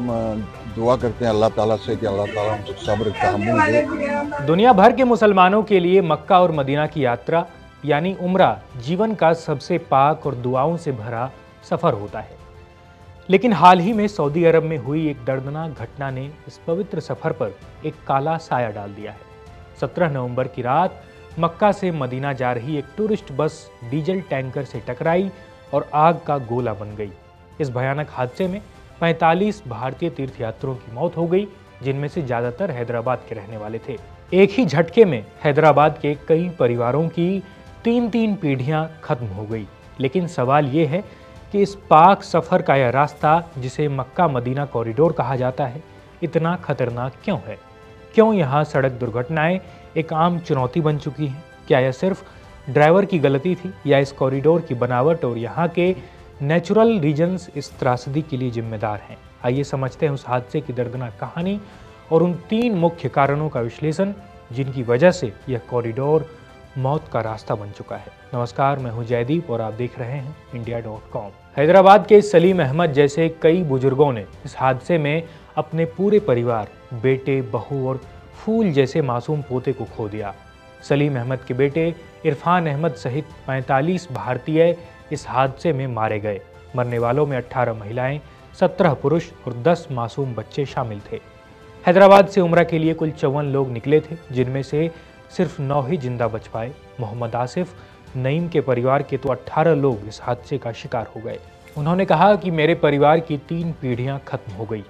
हम दुआ करते हैं अल्लाह ताला से कि अल्लाह ताला हमसे सब्र तहम्मुल दे। दुनिया भर के मुसलमानों के लिए मक्का और मदीना की यात्रा यानी उम्रा जीवन का सबसे पाक और दुआओं से भरा सफर होता है। लेकिन हाल ही में सऊदी अरब में हुई एक दर्दनाक घटना ने इस पवित्र सफर पर एक काला साया डाल दिया है। 17 नवंबर की रात मक्का से मदीना जा रही एक टूरिस्ट बस डीजल टैंकर से टकराई और आग का गोला बन गई। इस भयानक हादसे में 45 भारतीय तीर्थयात्रियों की मौत हो गई, जिनमें से ज्यादातर हैदराबाद के रहने वाले थे। एक ही झटके में हैदराबाद के कई परिवारों की 3-3 पीढ़ियां खत्म हो गई। लेकिन सवाल ये है कि इस पाक सफर का यह रास्ता, जिसे मक्का मदीना कॉरिडोर कहा जाता है, इतना खतरनाक क्यों है? क्यों यहाँ सड़क दुर्घटनाएं एक आम चुनौती बन चुकी हैं? क्या यह सिर्फ ड्राइवर की गलती थी या इस कॉरिडोर की बनावट और यहाँ के नेचुरल रीजन्स इस त्रासदी के लिए जिम्मेदार हैं? आइए समझते हैं उस हादसे की दर्दनाक कहानी और उन 3 मुख्य कारणों का विश्लेषण जिनकी वजह से यह कॉरिडोर मौत का रास्ता बन चुका है। नमस्कार, मैं हूं जयदीप और आप देख रहे हैं India.com। हैदराबाद के सलीम अहमद जैसे कई बुजुर्गों ने इस हादसे में अपने पूरे परिवार, बेटे, बहू और फूल जैसे मासूम पोते को खो दिया। सलीम अहमद के बेटे इरफान अहमद सहित 45 भारतीय इस हादसे में मारे गए। मरने वालों में 18 महिलाएं, 17 पुरुष और 10 मासूम बच्चे शामिल थे। हैदराबाद से उम्रा के लिए कुल 54 लोग निकले थे, जिनमें से सिर्फ 9 ही जिंदा बच पाए। मोहम्मद आसिफ नईम के परिवार के तो 18 लोग इस हादसे का शिकार हो गए। उन्होंने कहा कि मेरे परिवार की 3 पीढ़ियां खत्म हो गई।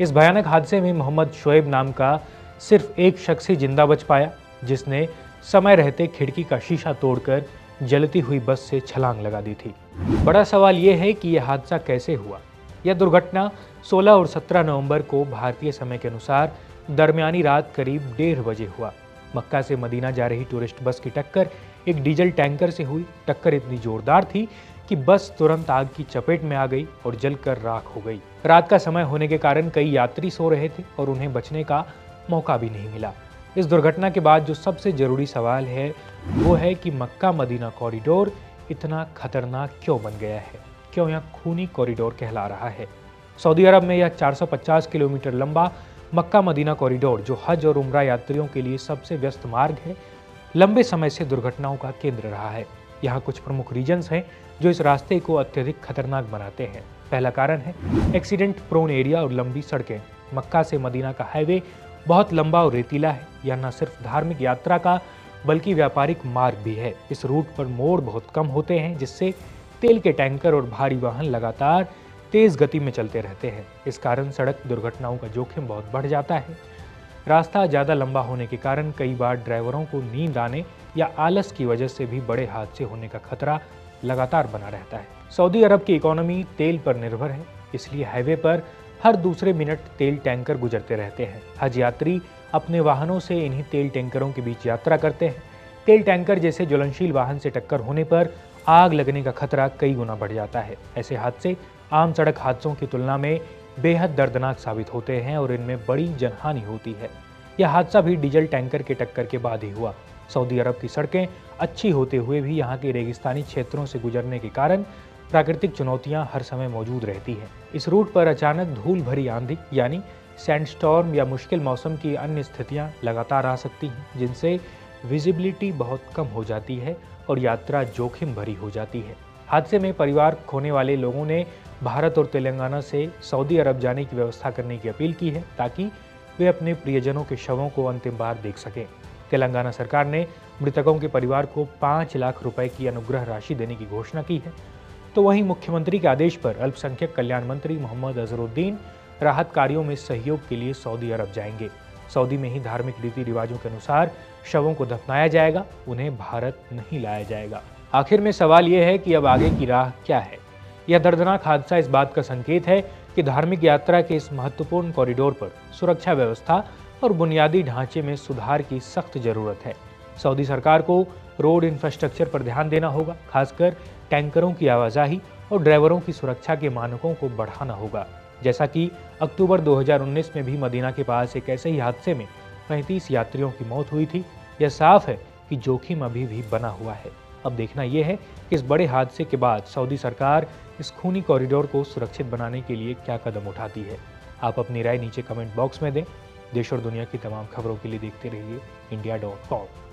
इस भयानक हादसे में मोहम्मद शोएब नाम का सिर्फ एक शख्स ही जिंदा बच पाया, जिसने समय रहते खिड़की का शीशा तोड़कर जलती हुई बस से छलांग लगा दी थी। बड़ा सवाल यह है कि यह हादसा कैसे हुआ। यह दुर्घटना 16 और 17 नवंबर को भारतीय समय के अनुसार दरमियानी रात करीब 1:30 बजे हुआ। मक्का से मदीना जा रही टूरिस्ट बस की टक्कर एक डीजल टैंकर से हुई। टक्कर इतनी जोरदार थी कि बस तुरंत आग की चपेट में आ गई और जलकर राख हो गई। रात का समय होने के कारण कई यात्री सो रहे थे और उन्हें बचने का मौका भी नहीं मिला। इस दुर्घटना के बाद जो सबसे जरूरी सवाल है वो है कि मक्का मदीना कॉरिडोर इतना खतरनाक क्यों बन गया है? क्यों यह खूनी कॉरिडोर कहला रहा है? सऊदी अरब में यह 450 किलोमीटर लंबा मक्का मदीना कॉरिडोर, जो हज और उम्रा यात्रियों के लिए सबसे व्यस्त मार्ग है, लंबे समय से दुर्घटनाओं का केंद्र रहा है। यहाँ कुछ प्रमुख रीजन्स हैं जो इस रास्ते को अत्यधिक खतरनाक बनाते हैं। पहला कारण है एक्सीडेंट प्रोन एरिया और लंबी सड़कें। मक्का से मदीना का हाईवे बहुत लंबा और रेतीला है। यह न सिर्फ धार्मिक यात्रा का बल्कि व्यापारिक मार्ग भी है। इस रूट पर मोड़ बहुत कम होते हैं, जिससे तेल के टैंकर और भारी वाहन लगातार तेज गति में चलते रहते हैं। इस कारण सड़क दुर्घटनाओं का जोखिम बहुत बढ़ जाता है। रास्ता ज़्यादा लंबा होने के कारण कई बार ड्राइवरों को नींद आने या आलस की वजह से भी बड़े हादसे होने का खतरा लगातार बना रहता है। सऊदी अरब की इकोनॉमी तेल पर निर्भर है, इसलिए हाईवे पर हर दूसरे मिनट तेल टैंकर गुजरते रहते हैं। हज यात्री अपने वाहनों से इन्हीं तेल टैंकरों के बीच यात्रा करते हैं। तेल टैंकर जैसे ज्वलनशील वाहन से टक्कर होने पर आग लगने का खतरा कई गुना बढ़ जाता है। ऐसे हादसे आम सड़क हादसों की तुलना में बेहद दर्दनाक साबित होते हैं और इनमें बड़ी जनहानि होती है। यह हादसा भी डीजल टैंकर के टक्कर के बाद ही हुआ। सऊदी अरब की सड़कें अच्छी होते हुए भी यहाँ के रेगिस्तानी क्षेत्रों से गुजरने के कारण प्राकृतिक चुनौतियां हर समय मौजूद रहती हैं। इस रूट पर अचानक धूल भरी आंधी यानी सैंडस्टॉर्म या मुश्किल मौसम की अन्य स्थितियां लगातार आ सकती हैं, जिनसे विजिबिलिटी बहुत कम हो जाती है और यात्रा जोखिम भरी हो जाती है। हादसे में परिवार खोने वाले लोगों ने भारत और तेलंगाना से सऊदी अरब जाने की व्यवस्था करने की अपील की है, ताकि वे अपने प्रियजनों के शवों को अंतिम बार देख सकें। तेलंगाना सरकार ने मृतकों के परिवार को 5 लाख रुपए की अनुग्रह राशि देने की घोषणा की है। तो वहीं मुख्यमंत्री के आदेश पर अल्पसंख्यक कल्याण मंत्री मोहम्मद अजहरुद्दीन राहत कार्यों में सहयोग के लिए सऊदी अरब जाएंगे। सऊदी में ही धार्मिक रीति रिवाजों के अनुसार शवों को दफनाया जाएगा, उन्हें भारत नहीं लाया जाएगा। आखिर में सवाल यह है कि अब आगे की राह क्या है? यह दर्दनाक हादसा इस बात का संकेत है कि धार्मिक यात्रा के इस महत्वपूर्ण कॉरिडोर पर सुरक्षा व्यवस्था और बुनियादी ढांचे में सुधार की सख्त जरूरत है। सऊदी सरकार को रोड इंफ्रास्ट्रक्चर पर ध्यान देना होगा, खासकर टैंकरों की आवाजाही और ड्राइवरों की सुरक्षा के मानकों को बढ़ाना होगा। जैसा कि अक्टूबर 2019 में भी मदीना के पास एक ऐसे ही हादसे में 35 यात्रियों की मौत हुई थी। यह साफ है कि जोखिम अभी भी बना हुआ है। अब देखना यह है कि इस बड़े हादसे के बाद सऊदी सरकार इस खूनी कॉरिडोर को सुरक्षित बनाने के लिए क्या कदम उठाती है। आप अपनी राय नीचे कमेंट बॉक्स में दें। देश और दुनिया की तमाम खबरों के लिए देखते रहिए India.com।